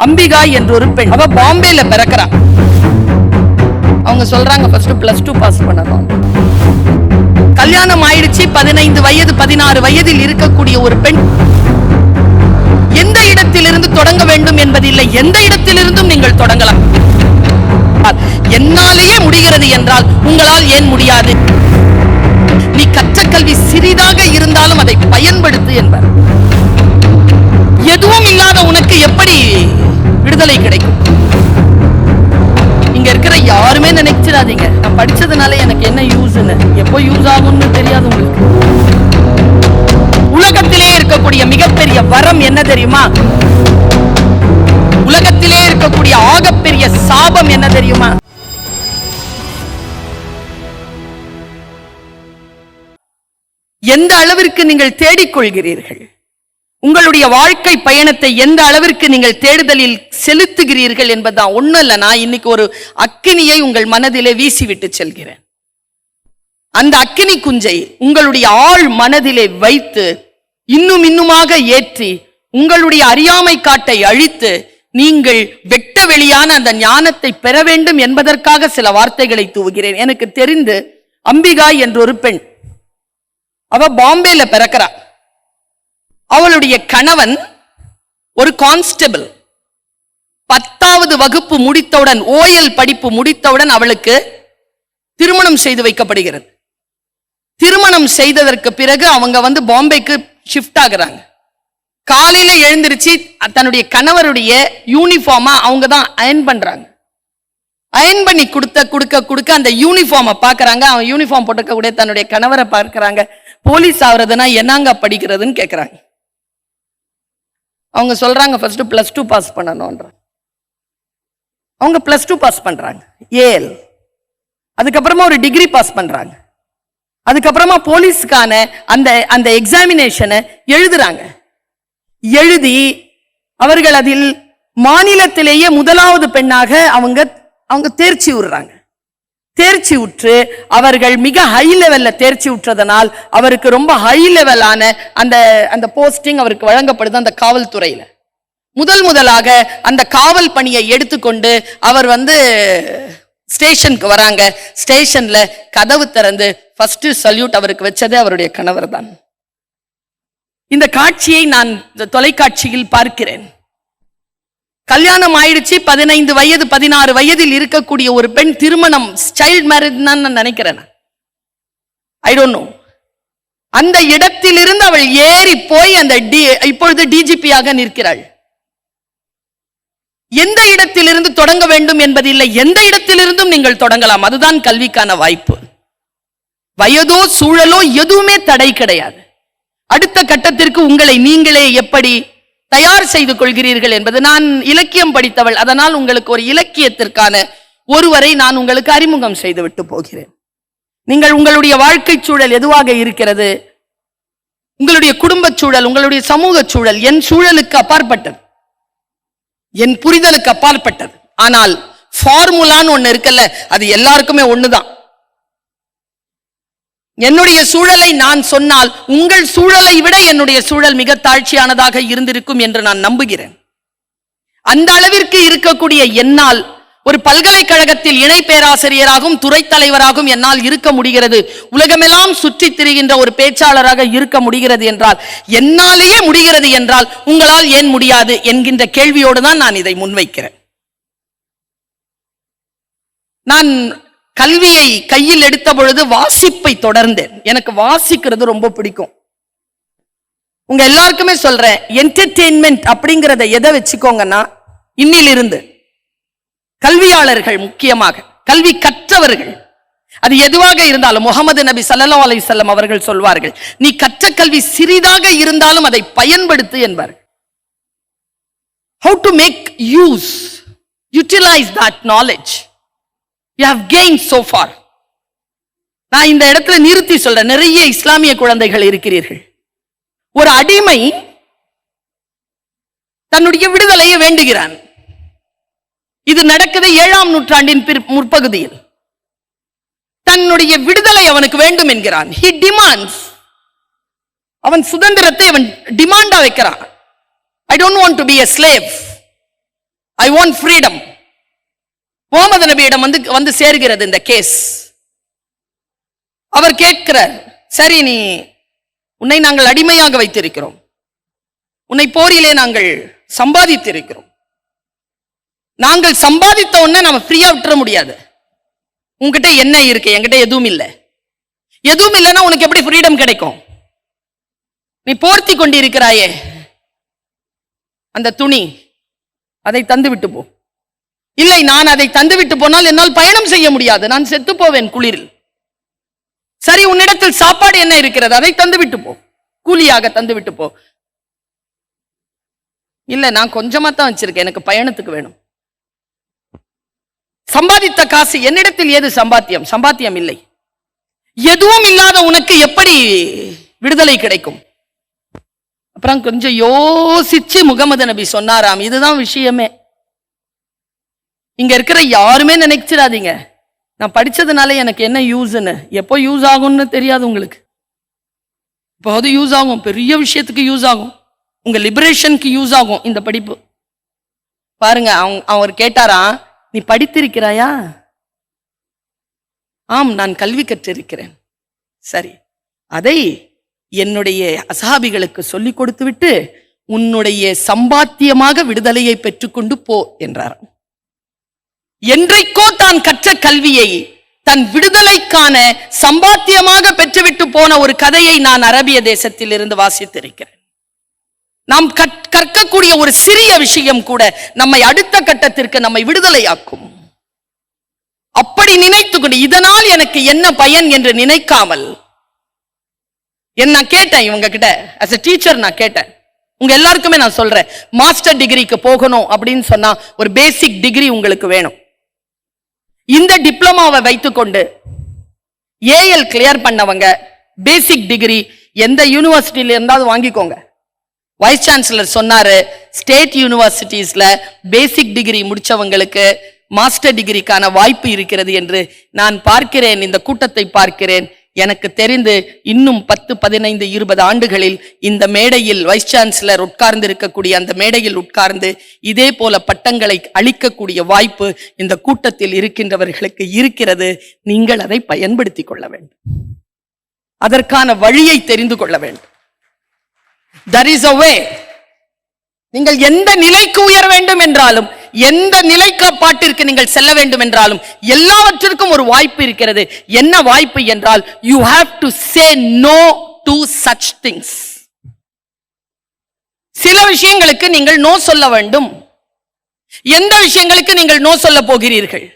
அம்பிகா என்ற ஒரு பெண், அவ பாம்பேல பிறக்கிறா. அவங்க சொல்றாங்க ஃபர்ஸ்ட் +2 பாஸ் பண்ணணும். கல்யாணம் ஆயிடுச்சு. 15 வயது 16 வயதில் இருக்கக்கூடிய ஒரு பெண் எந்த இடத்திலிருந்து தொடங்க வேண்டும் என்பதில்லை, எந்த இடத்திலிருந்தும் நீங்கள் தொடங்கலாம். என்னாலேயே முடிகிறது என்றால் உங்களால் ஏன் முடியாது? நீ கற்ற கல்வி சிறிதாக இருந்தாலும் அதை பயன்படுத்து என்பார். எதுவும் இல்லாத உனக்கு எப்படி விடுதலை கிடைக்கும்? இங்க இருக்கிற யாருமே நினைச்சிடாதீங்க நான் படிச்சதுனால எனக்கு என்ன யூஸ்னு. எப்போ யூஸ் ஆகும்னு தெரியாது உங்களுக்கு. உலகத்திலே இருக்கக்கூடிய மிகப்பெரிய வரம் என்ன தெரியுமா? உலகத்திலே இருக்கக்கூடிய ஆகப்பெரிய சாபம் என்ன தெரியுமா? எந்த அளவிற்கு நீங்கள் தேடிக்கொள்கிறீர்கள், உங்களுடைய வாழ்க்கை பயணத்தை எந்த அளவிற்கு நீங்கள் தேடுதலில் செலுத்துகிறீர்கள் என்பதுதான். ஒண்ணும் இல்ல, நான் இன்னைக்கு ஒரு அக்கினியை உங்கள் மனதிலே வீசிவிட்டு செல்கிறேன். அந்த அக்கினி குஞ்சை உங்களுடைய ஆழ் மனதிலே வைத்து இன்னும் இன்னுமாக ஏற்றி உங்களுடைய அறியாமை காட்டை அழித்து நீங்கள் வெட்ட வெளியான அந்த ஞானத்தை பெற வேண்டும் என்பதற்காக சில வார்த்தைகளை தூவுகிறேன். எனக்கு தெரிந்து அம்பிகா என்ற ஒரு பெண், அவ பாம்பேல பிறக்கிறா. அவளுடைய கணவன் ஒரு கான்ஸ்டபிள். 10வது வகுப்பு முடித்தவுடன், ஓஎல் படிப்பு முடித்தவுடன் அவளுக்கு திருமணம் செய்து வைக்கப்படுகிறது. திருமணம் செய்ததற்கு பிறகு அவங்க பாம்பேக்கு ஷிஃப்ட் ஆகுறாங்க. காலையில எழுந்திருச்சு தன்னுடைய கணவருடைய யூனிஃபார்மா அவங்க தான் அயன் பண்றாங்க. அயன் பண்ணி கொடுக்க அந்த யூனிஃபார்மை பாக்குறாங்க. அவன் யூனிஃபார்ம் போட்டுக்க கூட தன்னுடைய கணவரை பார்க்கிறாங்க. போலீஸ் ஆகுறதுன்னா என்னங்க படிக்கிறதுன்னு கேட்கிறாங்க. அவங்க சொல்றாங்க ஃபர்ஸ்ட் +2 பாஸ் பண்ணணும்ன்ற. அவங்க +2 பாஸ் பண்றாங்க, ஏஎல். அதுக்கப்புறமா ஒரு டிகிரி பாஸ் பண்றாங்க. அதுக்கப்புறமா போலீஸ்க்கான அந்த எக்ஸாமினேஷனை எழுதுறாங்க. எழுதி அவர்கள் அதில் மாநிலத்திலேயே 1வது பெண்ணாக அவங்க தேர்ச்சி விடுறாங்க. தேர்ச்சி உற்று அவர்கள் மிக ஹை லெவல்ல தேர்ச்சி உற்றதனால் அவருக்கு ரொம்ப ஹை லெவலான அந்த போஸ்டிங் அவருக்கு வழங்கப்படுது அந்த காவல்துறையில. முதலாக அந்த காவல் பணியை எடுத்துக்கொண்டு அவர் ஸ்டேஷனுக்கு வராங்க. ஸ்டேஷன்ல கதவு திறந்து ஃபர்ஸ்ட் சல்யூட் அவருக்கு வச்சது அவருடைய கணவர் தான். இந்த காட்சியை நான் தொலைக்காட்சியில் பார்க்கிறேன். கல்யாணம் ஆயிடுச்சு. 15 வயது 16 வயதில் இருக்கக்கூடிய ஒரு பெண் திருமணம், சைல்ட் மேரேஜ் தான் நான் நினைக்கிறேன். I don't know. அந்த இடத்திலிருந்து அவள் ஏறி போய் இப்பொழுது டிஜிபியாக நிற்கிறாள். எந்த இடத்திலிருந்து தொடங்க வேண்டும் என்பதில்லை, எந்த இடத்திலிருந்தும் நீங்கள் தொடங்கலாம். அதுதான் கல்விக்கான வாய்ப்பு. வயதோ சூழலோ எதுவுமே தடை கிடையாது. அடுத்த கட்டத்திற்கு உங்களை நீங்களே எப்படி தயார் செய்து கொள்கிறீர்கள் என்பது. நான் இலக்கியம் படித்தவள், அதனால் உங்களுக்கு ஒரு இலக்கியத்திற்கான ஒருவரை நான் உங்களுக்கு அறிமுகம் செய்து விட்டு போகிறேன். நீங்கள் உங்களுடைய வாழ்க்கை சூழல் எதுவாக இருக்கிறது, உங்களுடைய குடும்ப சூழல், உங்களுடைய சமூக சூழல் என் சூழலுக்கு அப்பாற்பட்டது, என் புரிதலுக்கு அப்பாற்பட்டது. ஆனால் ஃபார்முலான்னு ஒண்ணு இருக்குல்ல, அது எல்லாருக்குமே ஒண்ணுதான். என்னுடைய சூழலை நான் சொன்னால் உங்கள் சூழலை விட என்னுடைய சூழல் மிக தாழ்ச்சியானதாக இருந்திருக்கும் என்று நான் நம்புகிறேன். அந்த அளவிற்கு இருக்கக்கூடிய என்னால் ஒரு பல்கலைக்கழகத்தில் இணை பேராசிரியராகவும் துறை தலைவராகவும் என்னால் இருக்க முடிகிறது. உலகமெல்லாம் சுற்றி திரிகின்ற ஒரு பேச்சாளராக இருக்க முடிகிறது என்றால், என்னாலேயே முடிகிறது என்றால் உங்களால் ஏன் முடியாது என்கின்ற கேள்வியோடு தான் நான் இதை முன்வைக்கிறேன். நான் கல்வியை கையில் எடுத்த பொழுது வாசிப்பை தொடர்ந்தேன். எனக்கு வாசிக்கிறது ரொம்ப பிடிக்கும். உங்க எல்லாருக்குமே சொல்றேன், என்டர்டெயின்மெண்ட் அப்படிங்கறத எதை வச்சுக்கோங்கன்னா, இன்னிலிருந்து கல்வியாளர்கள், முக்கியமாக கல்வி கற்றவர்கள், அது எதுவாக இருந்தாலும், முகமது நபி ஸல்லல்லாஹு அலைஹி வஸல்லம் அவர்கள் சொல்வார்கள், நீ கற்ற கல்வி சிறிதாக இருந்தாலும் அதை பயன்படுத்து என்பார்கள். How to make use, utilize that knowledge you have gained so far. நான் இந்த இடத்துல நிறுத்தி சொல்றேன், நிறைய இஸ்லாமிய குழந்தைகள் இருக்கிறீர்கள். ஒரு அடிமை தன்னுடைய விடுதலையை வேண்டுகிறான். இது நடக்குது 7ஆம் நூற்றாண்டின் முற்பகுதியில். தன்னுடைய விடுதலை அவனுக்கு வேண்டும் என்கிறான். he demands, அவன் சுதந்திரத்தை அவன் டிமாண்டா வைக்கிறான். I don't want to be a slave. I want freedom. Muhammad நபியிடம் வந்து சேர்கிறது இந்த கேஸ். அவர் கேட்கிறார், சரி, உன்னை நாங்கள் அடிமையாக வைத்திருக்கிறோம், உன்னை போரிலே நாங்கள் சம்பாதித்திருக்கிறோம், நாங்கள் சம்பாதித்த உடனே நம்ம ஃப்ரீயா விட்டுற முடியாது. உன்கிட்ட என்ன இருக்கு? என்கிட்ட எதுவும் இல்லை. எதுவும் இல்லைன்னா உனக்கு எப்படி ஃப்ரீடம் கிடைக்கும்? நீ போர்த்தி கொண்டிருக்கிறாயே அந்த துணி, அதை தந்து விட்டு போ. இல்லை, நான் அதை தந்து விட்டு போனால் என்னால் பயணம் செய்ய முடியாது, நான் செத்து போவேன் குளிரில். சரி, உன்னிடத்தில் சாப்பாடு என்ன இருக்கிறது? அதை தந்து விட்டு போ, கூலியாக தந்து விட்டு போ. இல்ல, நான் கொஞ்சமா தான் வச்சிருக்கேன், எனக்கு பயணத்துக்கு வேணும். சம்பாதித்த காசு என்னிடத்தில் ஏது சம்பாத்தியம்? சம்பாத்தியம் இல்லை. எதுவும் இல்லாத உனக்கு எப்படி விடுதலை கிடைக்கும்? அப்புறம் கொஞ்சம் யோசிச்சு முகமது நபி சொன்னாராம், இதுதான் விஷயமே. இங்க இருக்கிற யாருமே நினைச்சிடாதீங்க நான் படிச்சதுனால எனக்கு என்ன யூஸ்ன்னு. எப்போ யூஸ் ஆகும்னு தெரியாது உங்களுக்கு. இப்போது யூஸ் ஆகும், பெரிய விஷயத்துக்கு யூஸ் ஆகும், உங்க லிபரேஷனுக்கு யூஸ் ஆகும் இந்த படிப்பு. பாருங்க, அவர் கேட்டாரா, நீ படித்திருக்கிறாயா? ஆம், நான் கல்வி கற்றிருக்கிறேன். சரி, அதை என்னுடைய அசஹாபிகளுக்கு சொல்லிக் கொடுத்து விட்டு உன்னுடைய சம்பாத்தியமாக விடுதலையை பெற்றுக்கொண்டு போ என்றார். என்றைக்கோ தான் கற்ற கல்வியை தன் விடுதலைக்கான சம்பாத்தியமாக பெற்றுவிட்டு போன ஒரு கதையை நான் அரபிய தேசத்தில் இருந்து வாசித்திருக்கிறேன். நாம் கற்கக்கூடிய ஒரு சிறிய விஷயம் கூட நம்மை அடுத்த கட்டத்திற்கு நம்மை விடுதலையாக்கும். அப்படி நினைத்துக்கொண்டு இதனால் எனக்கு என்ன பயன் என்று நினைக்காமல் நான் கேட்டேன் இவங்க கிட்ட, as a teacher நான் கேட்டேன். உங்க எல்லாருக்குமே நான் சொல்றேன், மாஸ்டர் டிகிரிக்கு போகணும் அப்படின்னு சொன்னா ஒரு பேசிக் டிகிரி உங்களுக்கு வேணும். இந்த டிப்ளமாவை வைத்துக்கொண்டு ஏஎல் கிளியர் பண்ணவங்க பேசிக் டிகிரி எந்த யூனிவர்சிட்டியில இருந்தாவது வாங்கிக்கோங்க. வைஸ் சான்சலர் சொன்னாரு, ஸ்டேட் யூனிவர்சிட்டிஸ்ல பேசிக் டிகிரி முடிச்சவங்களுக்கு மாஸ்டர் டிகிரிக்கான வாய்ப்பு இருக்கிறது என்று நான் பார்க்கிறேன். இந்த கூட்டத்தை பார்க்கிறேன். எனக்கு தெரிந்து இன்னும் 10, 15, 20 ஆண்டுகளில் இந்த மேடையில் வைஸ் சான்சலர் உட்கார்ந்து இருக்கக்கூடிய அந்த மேடையில் உட்கார்ந்து இதே போல பட்டங்களை அளிக்கக்கூடிய வாய்ப்பு இந்த கூட்டத்தில் இருக்கின்றவர்களுக்கு இருக்கிறது. நீங்கள் அதை பயன்படுத்திக் கொள்ள வேண்டும். அதற்கான வழியை தெரிந்து கொள்ள வேண்டும். There is a way. நீங்கள் எந்த நிலைக்கு உயர வேண்டும் என்றாலும், எந்த நிலைப்பாட்டிற்கு நீங்கள் செல்ல வேண்டும் என்றாலும் எல்லாவற்றிற்கும் ஒரு வாய்ப்பு இருக்கிறது. என்ன வாய்ப்பு என்றால், you have to say no to such things. சில விஷயங்களுக்கு நீங்கள் நோ சொல்ல வேண்டும். எந்த விஷயங்களுக்கு நீங்கள் நோ சொல்ல போகிறீர்கள்?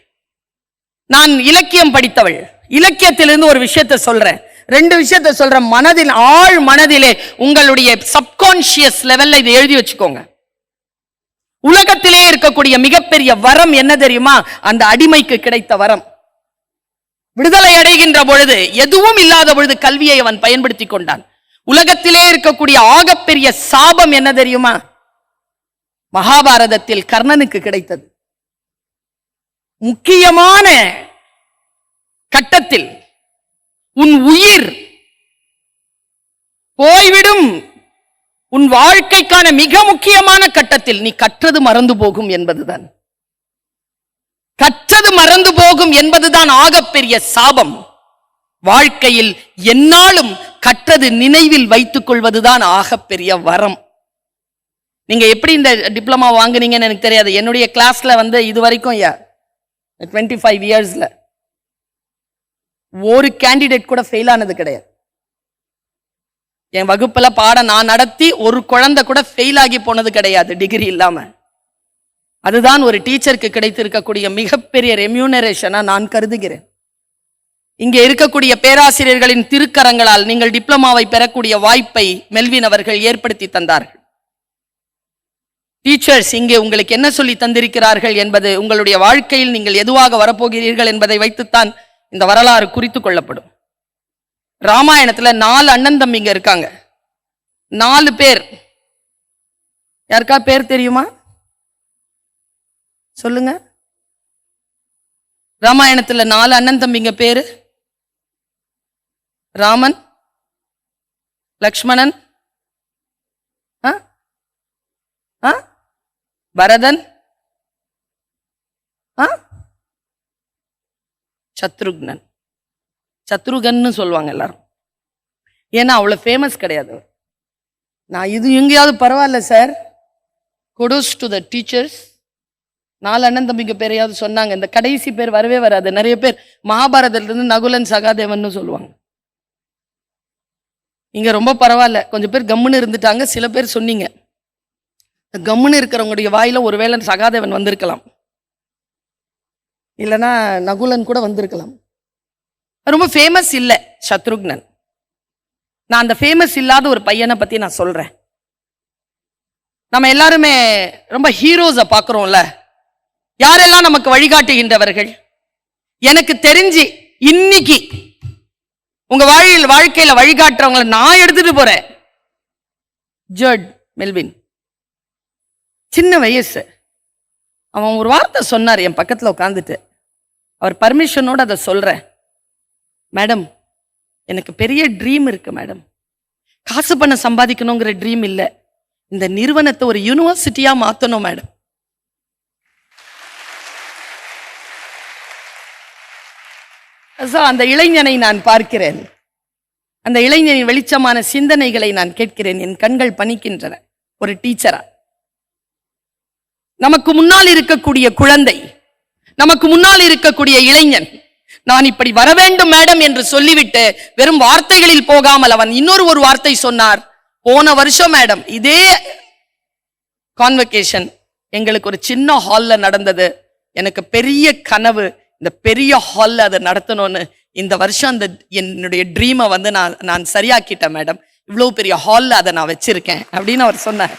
நான் இலக்கியம் படித்தவள், இலக்கியத்திலிருந்து ஒரு விஷயத்தை சொல்றேன், 2 விஷயத்தை சொல்றேன். மனதில், ஆழ் மனதிலே உங்களுடைய சப்கான்சியஸ் லெவல்ல இதை எழுதி வச்சுக்கோங்க. உலகத்திலே இருக்கக்கூடிய மிகப்பெரிய வரம் என்ன தெரியுமா? அந்த அடிமைக்கு கிடைத்த வரம். விடுதலை அடைகின்ற பொழுது, எதுவும் இல்லாத பொழுது கல்வியை அவன் பயன்படுத்தி கொண்டான். உலகத்திலே இருக்கக்கூடிய ஆகப்பெரிய சாபம் என்ன தெரியுமா? மகாபாரதத்தில் கர்ணனுக்கு கிடைத்தது. முக்கியமான கட்டத்தில் உன் உயிர் போய்விடும், உன் வாழ்க்கைக்கான மிக முக்கியமான கட்டத்தில் நீ கற்றது மறந்து போகும் என்பதுதான். கற்றது மறந்து போகும் என்பதுதான் ஆகப்பெரிய சாபம். வாழ்க்கையில் என்னாலும் கற்றது நினைவில் வைத்துக் கொள்வதுதான் ஆகப்பெரிய வரம். நீங்க எப்படி இந்த டிப்ளமா வாங்குனீங்கன்னு எனக்கு தெரியாது. என்னுடைய கிளாஸ்ல இது வரைக்கும் 25 இயர்ஸ்ல ஒரு கேண்டிடேட் கூட ஃபெயில் ஆனது கிடையாது. என் வகுப்புல பாடம் நான் நடத்தி ஒரு குழந்தை கூட ஃபெயில் ஆகி போனது கிடையாது டிகிரி இல்லாம. அதுதான் ஒரு டீச்சருக்கு கிடைத்திருக்கக்கூடிய மிகப்பெரிய ரெம்யூனரேஷனா நான் கருதுகிறேன். இங்கே இருக்கக்கூடிய பேராசிரியர்களின் திருக்கரங்களால் நீங்கள் டிப்ளமாவை பெறக்கூடிய வாய்ப்பை மெல்வின் அவர்கள் ஏற்படுத்தி தந்தார்கள். டீச்சர்ஸ் இங்கே உங்களுக்கு என்ன சொல்லி தந்திருக்கிறார்கள் என்பது உங்களுடைய வாழ்க்கையில் நீங்கள் எதுவாக வரப்போகிறீர்கள் என்பதை வைத்துத்தான் இந்த வரலாறு குறித்து கொள்ளப்படும். ராமாயணத்துல 4 அண்ணன் தம்பிங்க இருக்காங்க. 4 பேர். யாருக்கா பேர் தெரியுமா? சொல்லுங்க. ராமாயணத்துல 4 அண்ணன் தம்பிங்க பேரு: ராமன், லக்ஷ்மணன், பரதன், ஆ, சத்ருக்னன். சத்ருகன்னு சொல்லுவாங்க எல்லாரும். ஏன்னா அவ்வளவு ஃபேமஸ் கிடையாது அவர். நான் இது எங்கேயாவது பரவாயில்ல sir, kudos to the teachers. 4 அண்ணன் தம்பிங்க பேரையாவது சொன்னாங்க. இந்த கடைசி பேர் வரவே வராது. நிறைய பேர் மகாபாரதத்திலிருந்து நகுலன் சகாதேவன் சொல்லுவாங்க. இங்க ரொம்ப பரவாயில்ல, கொஞ்சம் பேர் கம்முன்னு இருந்துட்டாங்க. சில பேர் சொன்னீங்க. கம்முன்னு இருக்கிறவங்களுடைய வாயில ஒருவேளை சகாதேவன் வந்திருக்கலாம், இல்லைன்னா நகுலன் கூட வந்திருக்கலாம். ரொம்ப ஃபேமஸ் இல்லை சத்ருக்னன். நான் அந்த ஃபேமஸ் இல்லாத ஒரு பையனை பத்தி நான் சொல்றேன். நம்ம எல்லாருமே ரொம்ப ஹீரோஸை பார்க்கிறோம்ல, யாரெல்லாம் நமக்கு வழிகாட்டுகின்றவர்கள். எனக்கு தெரிஞ்சு இன்னைக்கு உங்க வாழ்க்கையில வழிகாட்டுறவங்களை நான் எடுத்துட்டு போறேன். ஜர்ட் மெல்வின், சின்ன வயசு, அவன் ஒரு வார்த்தை சொன்னார் என் பக்கத்துல உட்காந்துட்டு. அவர் பர்மிஷனோட அதை சொல்றேன். மேடம், எனக்கு பெரிய ட்ரீம் இருக்கு மேடம். காசு பண்ண சம்பாதிக்கணுங்கிற ட்ரீம் இல்லை, இந்த நிறுவனத்தை ஒரு யூனிவர்சிட்டியா மாத்தணும் மேடம். அந்த இளைஞனை நான் பார்க்கிறேன். அந்த இளைஞனின் வெளிச்சமான சிந்தனைகளை நான் கேட்கிறேன். என் கண்கள் பணிக்கின்றன. ஒரு டீச்சரா நமக்கு முன்னால் இருக்கக்கூடிய குழந்தை, நமக்கு முன்னால் இருக்கக்கூடிய இளைஞன், நான் இப்படி வர வேண்டும் மேடம் என்று சொல்லிவிட்டு வெறும் வார்த்தைகளில் போகாமல் அவன் ஒரு வார்த்தை சொன்னார். போன வருஷம் மேடம் இதே கான்வகேஷன் எங்களுக்கு ஒரு சின்ன ஹால்ல நடந்தது. எனக்கு பெரிய கனவு, இந்த பெரிய ஹால்ல அதை நடத்தணும்னு. இந்த வருஷம் அந்த என்னுடைய ட்ரீமை நான் சரியாக்கிட்டேன் மேடம். இவ்வளவு பெரிய ஹால்ல அதை நான் வச்சிருக்கேன் அப்படின்னு அவர் சொன்னார்.